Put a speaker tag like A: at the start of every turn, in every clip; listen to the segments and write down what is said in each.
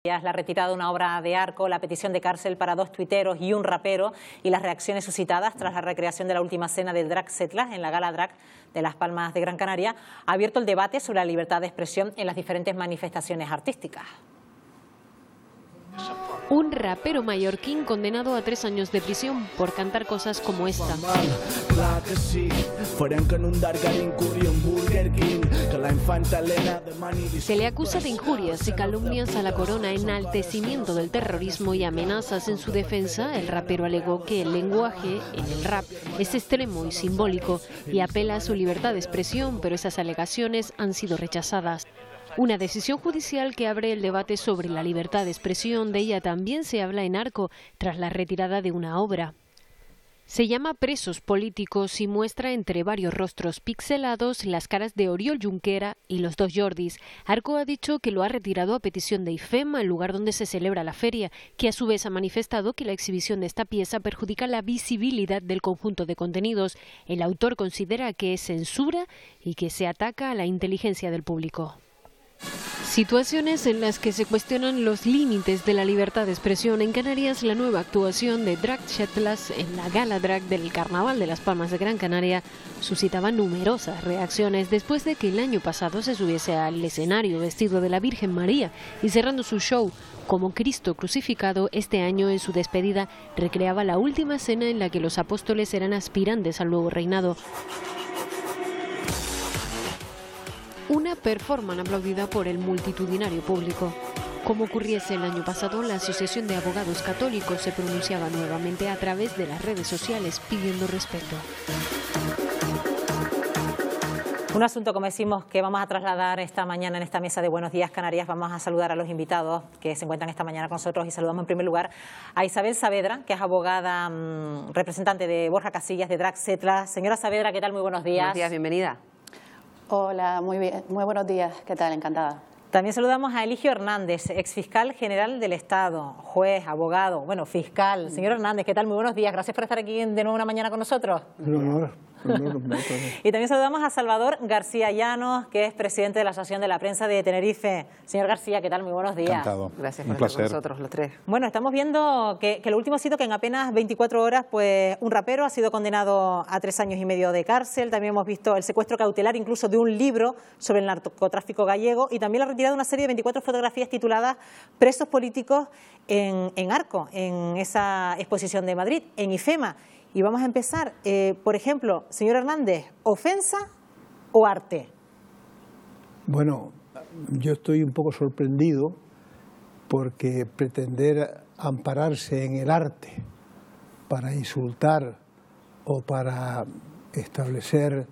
A: La retirada de una obra de Arco, la petición de cárcel para 2 tuiteros y un rapero y las reacciones suscitadas tras la recreación de la última cena del Drac Setlas en la Gala Drac de Las Palmas de Gran Canaria, ha abierto el debate sobre la libertad de expresión en las diferentes manifestaciones artísticas.
B: Un rapero mallorquín condenado a 3 años de prisión por cantar cosas como esta. Se le acusa de injurias y calumnias a la corona, enaltecimiento del terrorismo y amenazas. En su defensa, el rapero alegó que el lenguaje en el rap es extremo y simbólico y apela a su libertad de expresión, pero esas alegaciones han sido rechazadas. Una decisión judicial que abre el debate sobre la libertad de expresión. De ella también se habla en Arco, tras la retirada de una obra. Se llama Presos Políticos y muestra entre varios rostros pixelados las caras de Oriol Junquera y los 2 Jordis. Arco ha dicho que lo ha retirado a petición de IFEM, el lugar donde se celebra la feria, que a su vez ha manifestado que la exhibición de esta pieza perjudica la visibilidad del conjunto de contenidos. El autor considera que es censura y que se ataca a la inteligencia del público. Situaciones en las que se cuestionan los límites de la libertad de expresión. En Canarias, la nueva actuación de Drac Setlas en la Gala Drac del Carnaval de Las Palmas de Gran Canaria suscitaba numerosas reacciones después de que el año pasado se subiese al escenario vestido de la Virgen María y cerrando su show como Cristo crucificado. Este año, en su despedida, recreaba la última cena en la que los apóstoles eran aspirantes al nuevo reinado. Una performance aplaudida por el multitudinario público. Como ocurriese el año pasado, la Asociación de Abogados Católicos se pronunciaba nuevamente a través de las redes sociales pidiendo respeto.
A: Un asunto, como decimos, que vamos a trasladar esta mañana en esta mesa de Buenos Días Canarias. Vamos a saludar a los invitados que se encuentran esta mañana con nosotros y saludamos en primer lugar a Isabel Saavedra, que es abogada representante de Borja Casillas de Drac Setlas. Señora Saavedra, ¿qué tal? Muy buenos días.
C: Buenos días, bienvenida.
D: Hola, muy bien, muy buenos días, ¿qué tal? Encantada.
A: También saludamos a Eligio Hernández, exfiscal general del Estado, juez, abogado, bueno, fiscal. Señor Hernández, ¿qué tal? Muy buenos días, gracias por estar aquí de nuevo una mañana con nosotros. Y también saludamos a Salvador García Llanos, que es presidente de la Asociación de la Prensa de Tenerife. Señor García, ¿qué tal? Muy buenos días.
E: Encantado.
C: Gracias por estar con nosotros, los 3.
A: Bueno, estamos viendo que lo último ha sido que en apenas 24 horas, pues un rapero ha sido condenado a 3 años y medio de cárcel. También hemos visto el secuestro cautelar incluso de un libro sobre el narcotráfico gallego y también la retirada de una serie de 24 fotografías tituladas Presos Políticos en Arco, en esa exposición de Madrid, en IFEMA. Y vamos a empezar, por ejemplo, señor Hernández, ¿ofensa o arte?
E: Bueno, yo estoy un poco sorprendido porque pretender ampararse en el arte para insultar o para establecer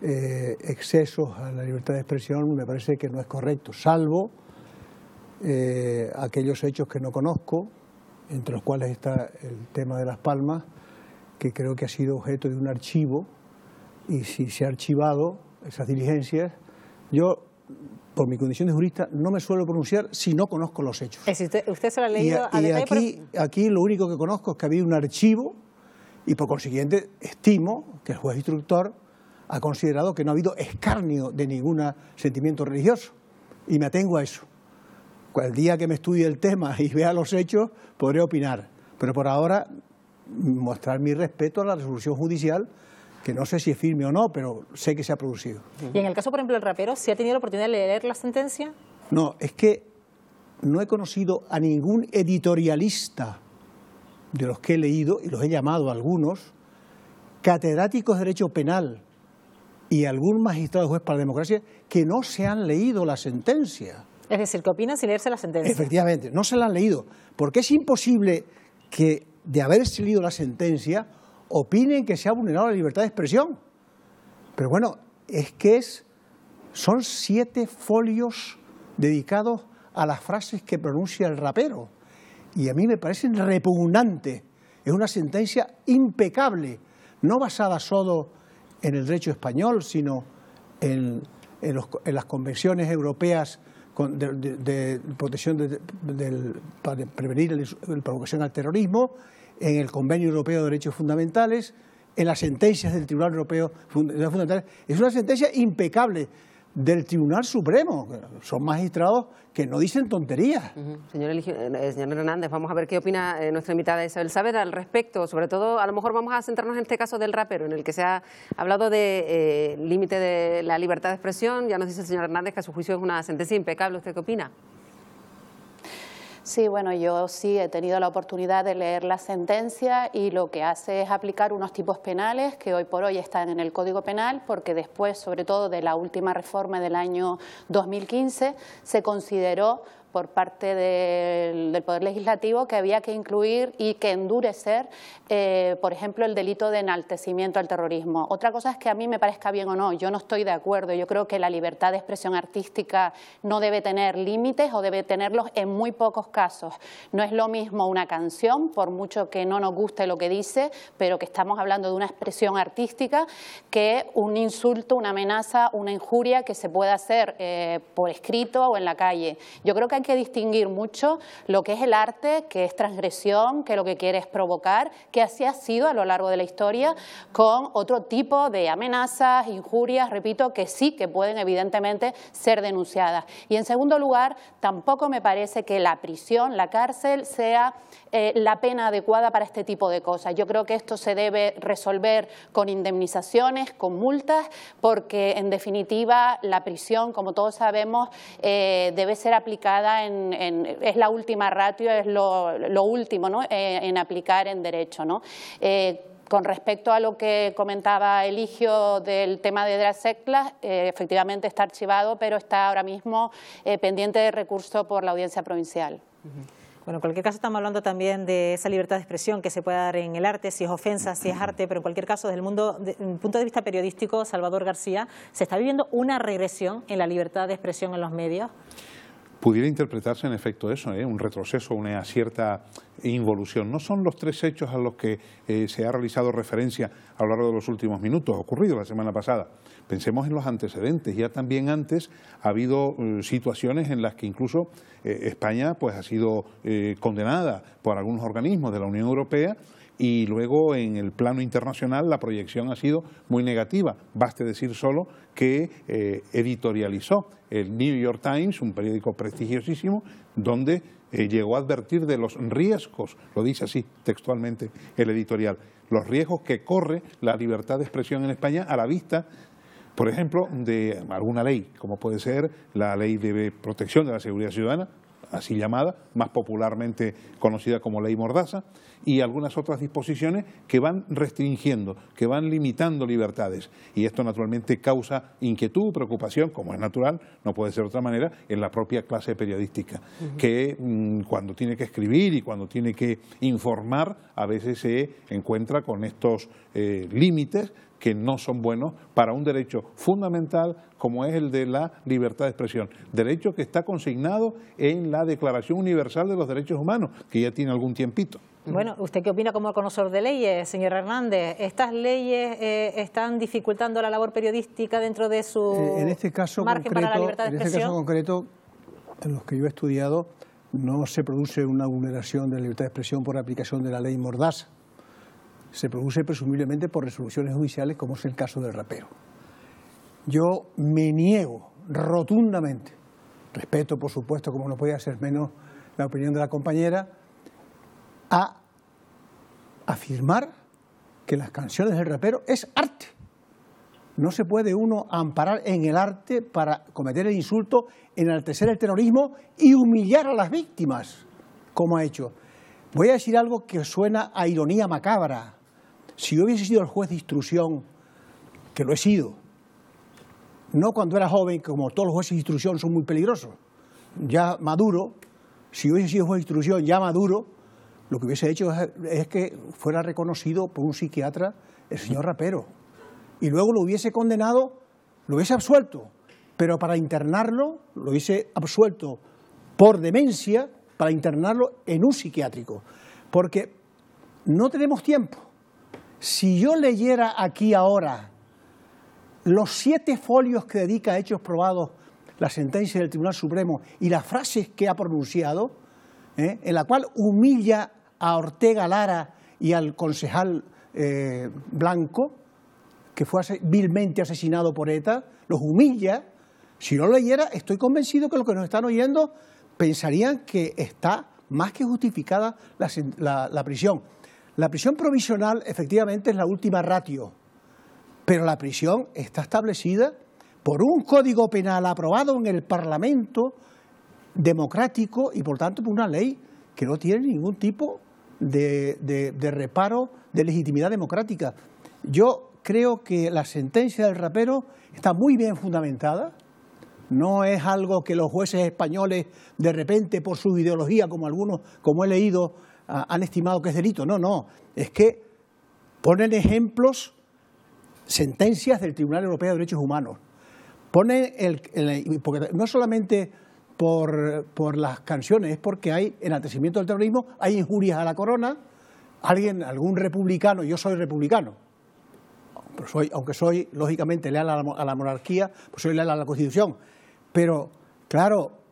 E: excesos a la libertad de expresión me parece que no es correcto, salvo aquellos hechos que no conozco, entre los cuales está el tema de Las Palmas, que creo que ha sido objeto de un archivo, y si se ha archivado esas diligencias, yo, por mi condición de jurista, no me suelo pronunciar si no conozco los hechos.
A: ¿Usted se lo ha leído a detalle?
E: Aquí lo único que conozco es que ha habido un archivo y por consiguiente estimo que el juez instructor ha considerado que no ha habido escarnio de ningún sentimiento religioso y me atengo a eso. El día que me estudie el tema y vea los hechos podré opinar, pero por ahora mostrar mi respeto a la resolución judicial, que no sé si es firme o no, pero sé que se ha producido.
A: Y en el caso, por ejemplo, del rapero, ¿sí ha tenido la oportunidad de leer la sentencia?
E: No, es que no he conocido a ningún editorialista de los que he leído, y los he llamado a algunos, catedráticos de Derecho Penal y algún magistrado juez para la democracia, que no se han leído la sentencia.
A: Es decir, ¿qué opinan sin leerse la sentencia?
E: Efectivamente, no se la han leído, porque es imposible que, de haberse leído la sentencia, opinen que se ha vulnerado la libertad de expresión. Pero bueno, es que son 7 folios dedicados a las frases que pronuncia el rapero. Y a mí me parecen repugnantes. Es una sentencia impecable, no basada solo en el derecho español, sino en las convenciones europeas de protección para prevenir la provocación al terrorismo, en el Convenio Europeo de Derechos Fundamentales, en las sentencias del Tribunal Europeo de Derechos Fundamentales. Es una sentencia impecable, del Tribunal Supremo. Son magistrados que no dicen tonterías.
C: Señor Hernández, vamos a ver qué opina nuestra invitada Isabel Saavedra al respecto. Sobre todo, a lo mejor vamos a centrarnos en este caso del rapero, en el que se ha hablado de límite de la libertad de expresión. Ya nos dice el señor Hernández que a su juicio es una sentencia impecable. ¿Usted qué opina?
D: Sí, bueno, yo sí he tenido la oportunidad de leer la sentencia y lo que hace es aplicar unos tipos penales que hoy por hoy están en el Código Penal, porque después, sobre todo de la última reforma del año 2015, se consideró por parte del Poder Legislativo que había que incluir y que endurecer, por ejemplo, el delito de enaltecimiento al terrorismo. Otra cosa es que a mí me parezca bien o no, yo no estoy de acuerdo. Yo creo que la libertad de expresión artística no debe tener límites o debe tenerlos en muy pocos casos. No es lo mismo una canción, por mucho que no nos guste lo que dice, pero que estamos hablando de una expresión artística, que un insulto, una amenaza, una injuria que se pueda hacer por escrito o en la calle. Yo creo que hay que distinguir mucho lo que es el arte, que es transgresión, que lo que quiere es provocar, que así ha sido a lo largo de la historia, con otro tipo de amenazas, injurias, repito, que sí que pueden evidentemente ser denunciadas. Y en segundo lugar, tampoco me parece que la prisión, la cárcel, sea la pena adecuada para este tipo de cosas. Yo creo que esto se debe resolver con indemnizaciones, con multas, porque en definitiva la prisión, como todos sabemos, debe ser aplicada es la última ratio, es lo último, ¿no?, en aplicar en derecho, ¿no? Con respecto a lo que comentaba Eligio del tema de las seclas, efectivamente está archivado, pero está ahora mismo pendiente de recurso por la Audiencia Provincial.
A: Bueno, en cualquier caso estamos hablando también de esa libertad de expresión que se puede dar en el arte, si es ofensa, si es arte, pero en cualquier caso, desde el punto de vista periodístico, Salvador García, ¿se está viviendo una regresión en la libertad de expresión en los medios?
F: Pudiera interpretarse en efecto eso, un retroceso, una cierta involución. No son los tres hechos a los que se ha realizado referencia a lo largo de los últimos minutos, ocurrido la semana pasada. Pensemos en los antecedentes. Ya también antes ha habido situaciones en las que incluso España pues, ha sido condenada por algunos organismos de la Unión Europea, y luego en el plano internacional la proyección ha sido muy negativa. Baste decir solo que editorializó el New York Times, un periódico prestigiosísimo, donde llegó a advertir de los riesgos, lo dice así textualmente el editorial, los riesgos que corre la libertad de expresión en España a la vista, por ejemplo, de alguna ley, como puede ser la Ley de Protección de la Seguridad Ciudadana, así llamada, más popularmente conocida como Ley Mordaza, y algunas otras disposiciones que van restringiendo, que van limitando libertades. Y esto naturalmente causa inquietud, preocupación, como es natural, no puede ser de otra manera, en la propia clase periodística, que cuando tiene que escribir y cuando tiene que informar, a veces se encuentra con estos límites que no son buenos para un derecho fundamental como es el de la libertad de expresión, derecho que está consignado en la Declaración Universal de los Derechos Humanos, que ya tiene algún tiempito.
A: Bueno, ¿usted qué opina como conocedor de leyes, señor Hernández? ¿Estas leyes están dificultando la labor periodística dentro de su margen para la libertad de expresión?
E: En este caso concreto, en los que yo he estudiado, no se produce una vulneración de la libertad de expresión por aplicación de la ley Mordaza. Se produce presumiblemente por resoluciones judiciales, como es el caso del rapero. Yo me niego rotundamente, respeto por supuesto, como no podía ser menos, la opinión de la compañera, a afirmar que las canciones del rapero es arte. No se puede uno amparar en el arte para cometer el insulto, enaltecer el terrorismo y humillar a las víctimas, como ha hecho. Voy a decir algo que suena a ironía macabra. Si yo hubiese sido el juez de instrucción, que lo he sido, no cuando era joven, como todos los jueces de instrucción son muy peligrosos, ya maduro, si hubiese sido juez de instrucción ya maduro, lo que hubiese hecho es que fuera reconocido por un psiquiatra el señor rapero, y luego lo hubiese condenado, lo hubiese absuelto, pero para internarlo, lo hubiese absuelto por demencia, para internarlo en un psiquiátrico, porque no tenemos tiempo. Si yo leyera aquí ahora los 7 folios que dedica a hechos probados la sentencia del Tribunal Supremo y las frases que ha pronunciado, en la cual humilla a Ortega Lara y al concejal Blanco, que fue vilmente asesinado por ETA, los humilla, Si no lo leyera, estoy convencido que los que nos están oyendo pensarían que está más que justificada la prisión. La prisión provisional efectivamente es la última ratio, pero la prisión está establecida por un código penal aprobado en el Parlamento democrático y por tanto por una ley que no tiene ningún tipo de reparo de legitimidad democrática. Yo creo que la sentencia del rapero está muy bien fundamentada. No es algo que los jueces españoles de repente por su ideología, como algunos, como he leído, han estimado que es delito. No, no, es que ponen ejemplos, sentencias del Tribunal Europeo de Derechos Humanos. Ponen porque no solamente por las canciones, es porque hay enaltecimiento del terrorismo, hay injurias a la corona, algún republicano, yo soy republicano, aunque soy lógicamente leal a la monarquía, pues soy leal a la Constitución, pero claro,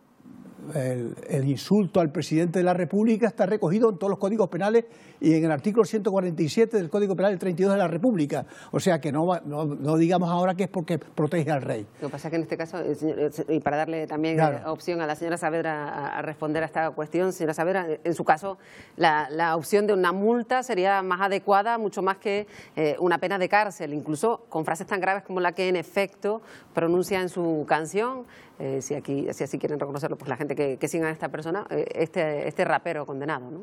E: el insulto al presidente de la República está recogido en todos los códigos penales y en el artículo 147 del Código Penal del 32 de la República. O sea que no digamos ahora que es porque protege al rey.
C: Lo que pasa es que en este caso, y para darle también opción a la señora Saavedra a responder a esta cuestión, señora Saavedra, en su caso la opción de una multa sería más adecuada, mucho más que una pena de cárcel, incluso con frases tan graves como la que en efecto pronuncia en su canción. Si así quieren reconocerlo, pues la gente que siga a esta persona, este rapero condenado, ¿no?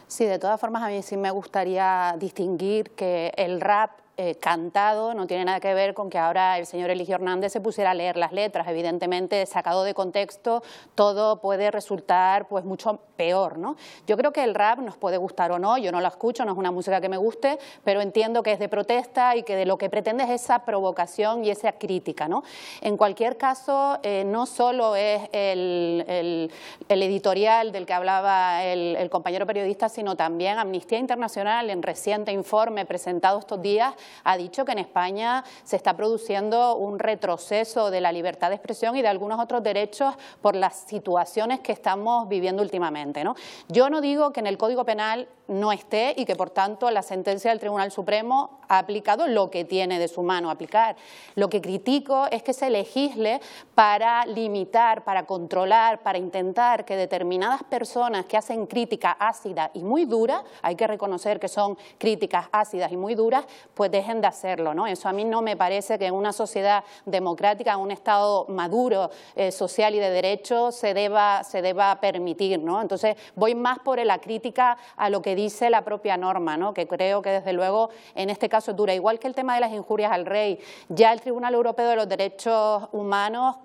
D: Sí, de todas formas a mí sí me gustaría distinguir que el rap cantado no tiene nada que ver con que ahora el señor Eligio Hernández se pusiera a leer las letras. Evidentemente, sacado de contexto, todo puede resultar pues mucho peor, ¿no? Yo creo que el rap nos puede gustar o no, yo no lo escucho, no es una música que me guste, pero entiendo que es de protesta y que de lo que pretende es esa provocación y esa crítica, ¿no? En cualquier caso, no solo es el editorial del que hablaba el compañero periodista, sino también Amnistía Internacional, en reciente informe presentado estos días, ha dicho que en España se está produciendo un retroceso de la libertad de expresión y de algunos otros derechos por las situaciones que estamos viviendo últimamente, ¿no? Yo no digo que en el Código Penal no esté y que por tanto la sentencia del Tribunal Supremo ha aplicado lo que tiene de su mano aplicar. Lo que critico es que se legisle para limitar, para controlar, para intentar que determinadas personas que hacen crítica ácida y muy dura, hay que reconocer que son críticas ácidas y muy duras, pues dejen de hacerlo, ¿no? Eso a mí no me parece que en una sociedad democrática, en un Estado maduro, social y de derecho, se deba permitir, ¿no? Entonces voy más por la crítica a lo que dice la propia norma, ¿no? Que creo que desde luego en este caso es dura. Igual que el tema de las injurias al rey, ya el Tribunal Europeo de los Derechos Humanos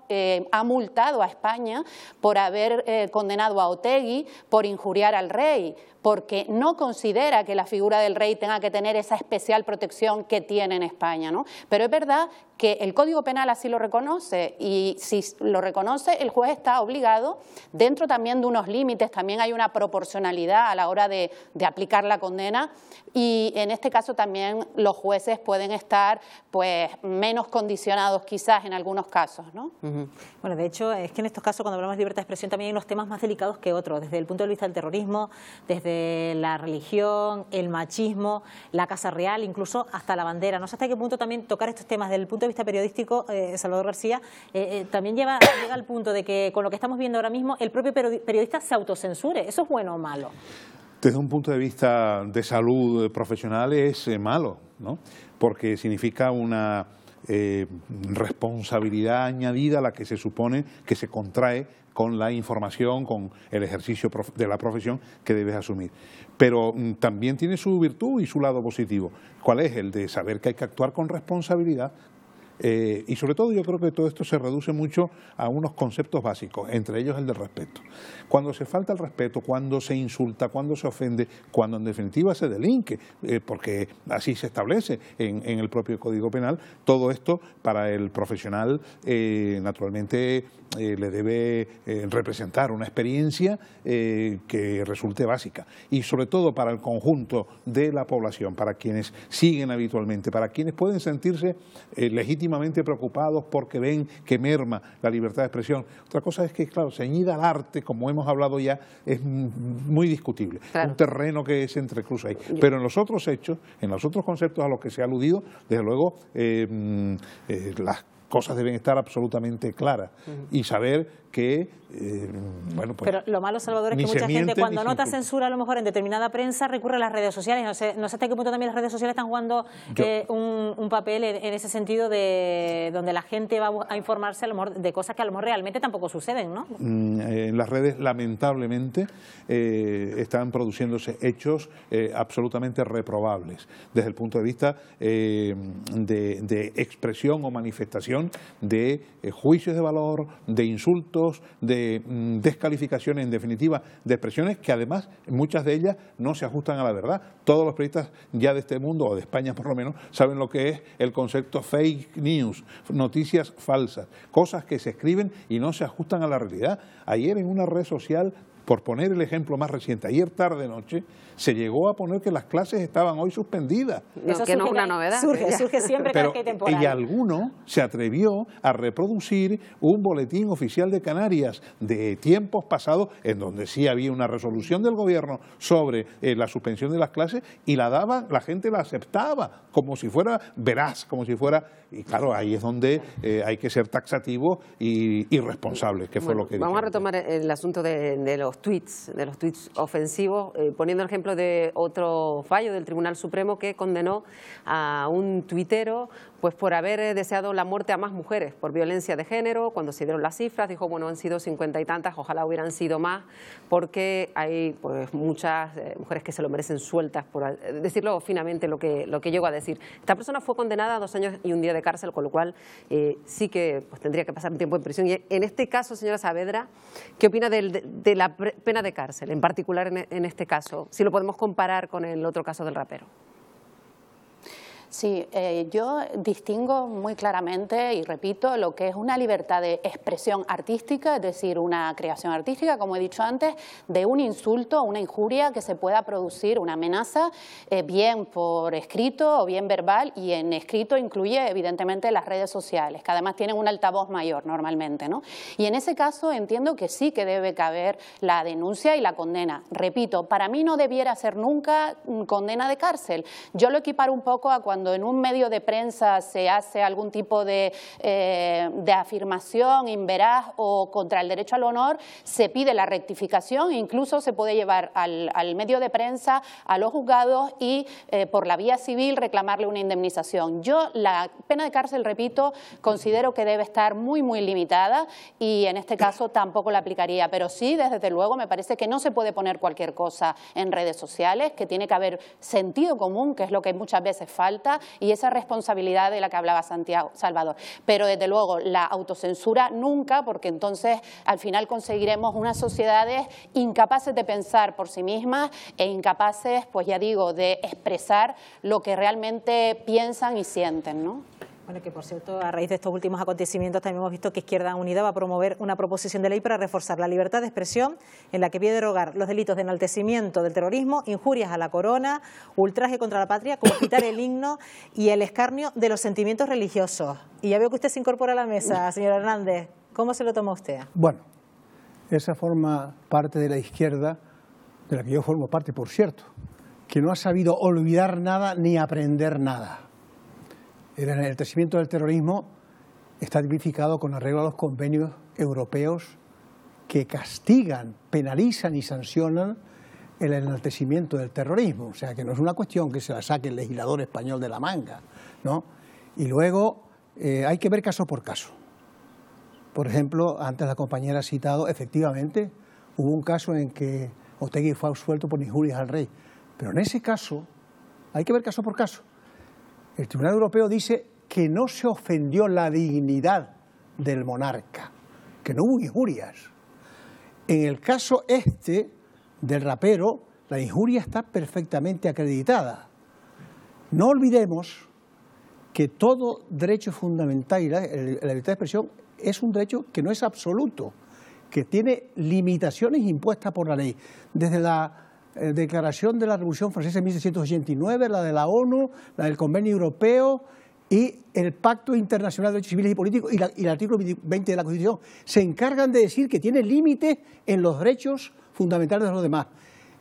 D: ha multado a España por haber condenado a Otegi por injuriar al rey, porque no considera que la figura del rey tenga que tener esa especial protección que tiene en España, ¿no? Pero es verdad que el Código Penal así lo reconoce y si lo reconoce el juez está obligado, dentro también de unos límites, también hay una proporcionalidad a la hora de aplicar la condena y en este caso también los jueces pueden estar pues menos condicionados quizás en algunos casos, ¿no?
A: Bueno, de hecho es que en estos casos cuando hablamos de libertad de expresión también hay unos temas más delicados que otros, desde el punto de vista del terrorismo, desde la religión, el machismo, la Casa Real, incluso hasta la bandera. No sé hasta qué punto también tocar estos temas desde el punto de vista periodístico, Salvador García, también llega al punto de que con lo que estamos viendo ahora mismo el propio periodista se autocensure. ¿Eso es bueno o malo?
F: Desde un punto de vista de salud profesional es malo, ¿no? Porque significa una responsabilidad añadida a la que se supone que se contrae con la información, con el ejercicio de la profesión que debes asumir. Pero también tiene su virtud y su lado positivo. ¿Cuál es? El de saber que hay que actuar con responsabilidad. Y sobre todo yo creo que todo esto se reduce mucho a unos conceptos básicos, entre ellos el del respeto. Cuando se falta el respeto, cuando se insulta, cuando se ofende, cuando en definitiva se delinque, porque así se establece en el propio Código Penal, todo esto para el profesional naturalmente le debe representar una experiencia que resulte básica y sobre todo para el conjunto de la población, para quienes siguen habitualmente, para quienes pueden sentirse legítimamente preocupados porque ven que merma la libertad de expresión. Otra cosa es que, claro, ceñida al arte, como hemos hablado ya, es muy discutible. Claro. Un terreno que se entrecruza ahí. Pero en los otros hechos, en los otros conceptos a los que se ha aludido, desde luego, las cosas deben estar absolutamente claras y saber que, bueno, pues...
A: Pero lo malo, Salvador, es que mucha gente cuando nota censura a lo mejor en determinada prensa recurre a las redes sociales. No sé hasta qué punto también las redes sociales están jugando un papel en ese sentido de donde la gente va a informarse a lo mejor de cosas que a lo mejor realmente tampoco suceden, ¿no? En
F: las redes, lamentablemente, están produciéndose hechos absolutamente reprobables desde el punto de vista de expresión o manifestación de juicios de valor, de insultos, de descalificaciones, en definitiva, de expresiones que además muchas de ellas no se ajustan a la verdad. Todos los periodistas ya de este mundo, o de España por lo menos, saben lo que es el concepto fake news, noticias falsas, cosas que se escriben y no se ajustan a la realidad. Ayer en una red social, por poner el ejemplo más reciente, ayer tarde-noche, se llegó a poner que las clases estaban hoy suspendidas.
C: Eso que no es una novedad.
A: Surge siempre cada que hay temporal.
F: Y alguno se atrevió a reproducir un boletín oficial de Canarias de tiempos pasados, en donde sí había una resolución del gobierno sobre la suspensión de las clases, y la daba, la gente la aceptaba, como si fuera veraz, como si fuera... Y claro, ahí es donde hay que ser taxativos y responsables, que fue lo que
C: vamos a retomar el asunto de los tweets ofensivos, poniendo el ejemplo de otro fallo del Tribunal Supremo que condenó a un tuitero pues por haber deseado la muerte a más mujeres por violencia de género. Cuando se dieron las cifras dijo, bueno, han sido 50 y tantas, ojalá hubieran sido más, porque hay pues muchas mujeres que se lo merecen sueltas, por decirlo finamente lo que llego a decir. Esta persona fue condenada a 2 años y 1 día de cárcel, con lo cual sí que pues, tendría que pasar un tiempo en prisión. Y en este caso, señora Saavedra, ¿qué opina de la pena de cárcel, en particular en este caso, si lo podemos comparar con el otro caso del rapero?
D: Sí, yo distingo muy claramente y repito lo que es una libertad de expresión artística, es decir, una creación artística, como he dicho antes, de un insulto, una injuria que se pueda producir, una amenaza, bien por escrito o bien verbal, y en escrito incluye evidentemente las redes sociales, que además tienen un altavoz mayor normalmente, ¿no? Y en ese caso entiendo que sí que debe caber la denuncia y la condena. Repito, para mí no debiera ser nunca condena de cárcel. Yo lo equiparo un poco a cuando en un medio de prensa se hace algún tipo de afirmación inveraz o contra el derecho al honor, se pide la rectificación e incluso se puede llevar al medio de prensa, a los juzgados y por la vía civil reclamarle una indemnización. Yo la pena de cárcel, repito, considero que debe estar muy, muy limitada y en este caso tampoco la aplicaría, pero sí, desde luego, me parece que no se puede poner cualquier cosa en redes sociales, que tiene que haber sentido común, que es lo que muchas veces falta, y esa responsabilidad de la que hablaba Salvador. Pero desde luego la autocensura nunca, porque entonces al final conseguiremos unas sociedades incapaces de pensar por sí mismas e incapaces, pues ya digo, de expresar lo que realmente piensan y sienten, ¿no?
A: Bueno, que por cierto, a raíz de estos últimos acontecimientos también hemos visto que Izquierda Unida va a promover una proposición de ley para reforzar la libertad de expresión, en la que pide derogar los delitos de enaltecimiento del terrorismo, injurias a la corona, ultraje contra la patria, como quitar el himno y el escarnio de los sentimientos religiosos. Y ya veo que usted se incorpora a la mesa, señor Hernández. ¿Cómo se lo toma usted?
E: Bueno, esa forma parte de la izquierda, de la que yo formo parte, por cierto, que no ha sabido olvidar nada ni aprender nada. El enaltecimiento del terrorismo está tipificado con arreglo a los convenios europeos que castigan, penalizan y sancionan el enaltecimiento del terrorismo. O sea, que no es una cuestión que se la saque el legislador español de la manga, ¿no? Y luego hay que ver caso por caso. Por ejemplo, antes la compañera ha citado, efectivamente, hubo un caso en que Otegi fue absuelto por injurias al rey. Pero en ese caso hay que ver caso por caso. El Tribunal Europeo dice que no se ofendió la dignidad del monarca, que no hubo injurias. En el caso del rapero, la injuria está perfectamente acreditada. No olvidemos que todo derecho fundamental y la libertad de expresión es un derecho que no es absoluto, que tiene limitaciones impuestas por la ley, desde la Declaración de la Revolución Francesa de 1789, la de la ONU, la del Convenio Europeo y el Pacto Internacional de Derechos Civiles y Políticos y el artículo 20 de la Constitución. Se encargan de decir que tiene límites en los derechos fundamentales de los demás.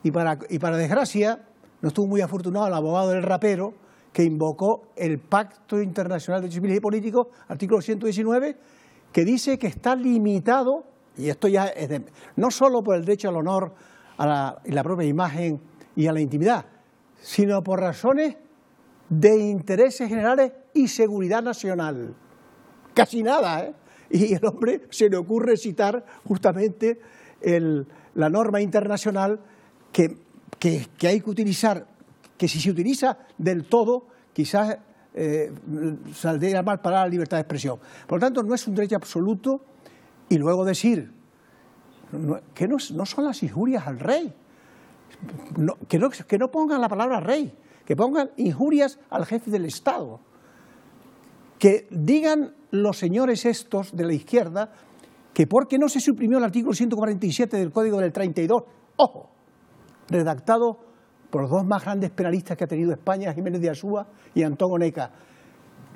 E: Y para desgracia, no estuvo muy afortunado el abogado del rapero, que invocó el Pacto Internacional de Derechos Civiles y Políticos, artículo 119, que dice que está limitado, y esto ya es no solo por el derecho al honor y la propia imagen y a la intimidad, sino por razones de intereses generales y seguridad nacional. Casi nada, ¿eh? Y el hombre se le ocurre citar justamente la norma internacional que hay que utilizar, que si se utiliza del todo, quizás saldría mal para la libertad de expresión. Por lo tanto, no es un derecho absoluto. Y luego decir que no son las injurias al rey, que no pongan la palabra rey, que pongan injurias al jefe del Estado, que digan los señores estos de la izquierda que porque no se suprimió el artículo 147 del Código del 32, ojo, redactado por los dos más grandes penalistas que ha tenido España, Jiménez de Azúa y Antón Oneca,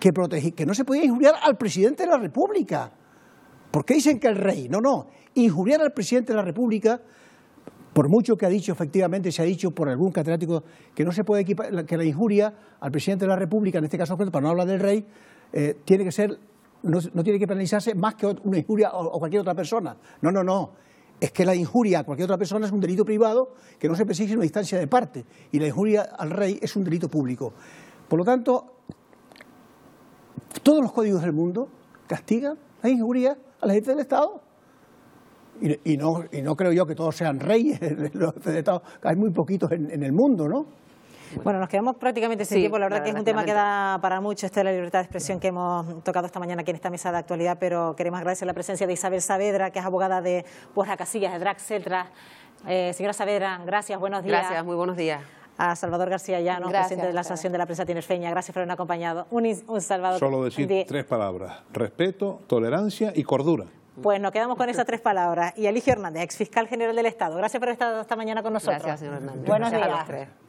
E: que no se podía injuriar al presidente de la República. ¿Por qué dicen que el rey? No, injuriar al presidente de la República, por mucho que ha dicho, efectivamente se ha dicho por algún catedrático que no se puede equipar, que la injuria al presidente de la República, en este caso para no hablar del rey, tiene que ser, no tiene que penalizarse más que una injuria o cualquier otra persona. No. Es que la injuria a cualquier otra persona es un delito privado que no se persigue en una instancia de parte, y la injuria al rey es un delito público. Por lo tanto, todos los códigos del mundo castigan la injuria a la gente del Estado. Y no creo yo que todos sean reyes los jefes de Estado, hay muy poquitos en el mundo, ¿no?
A: Bueno, nos quedamos prácticamente sin tiempo. La verdad que es un tema que da para mucho, de la libertad de expresión que hemos tocado esta mañana aquí en esta mesa de actualidad, pero queremos agradecer la presencia de Isabel Saavedra, que es abogada de Borja Casillas, de Drac Celtra. Señora Saavedra, gracias, buenos días.
C: Gracias, muy buenos días.
A: A Salvador García Llano, presidente de la Asociación de la Prensa Tinerfeña. Gracias por habernos acompañado. Un Salvador.
F: Solo decir tres palabras: respeto, tolerancia y cordura.
A: Pues nos quedamos con esas tres palabras. Y Eligio Hernández, exfiscal general del Estado. Gracias por estar esta mañana con nosotros.
C: Gracias, señor Hernández.
A: Buenos
C: Gracias
A: días.
C: a los tres.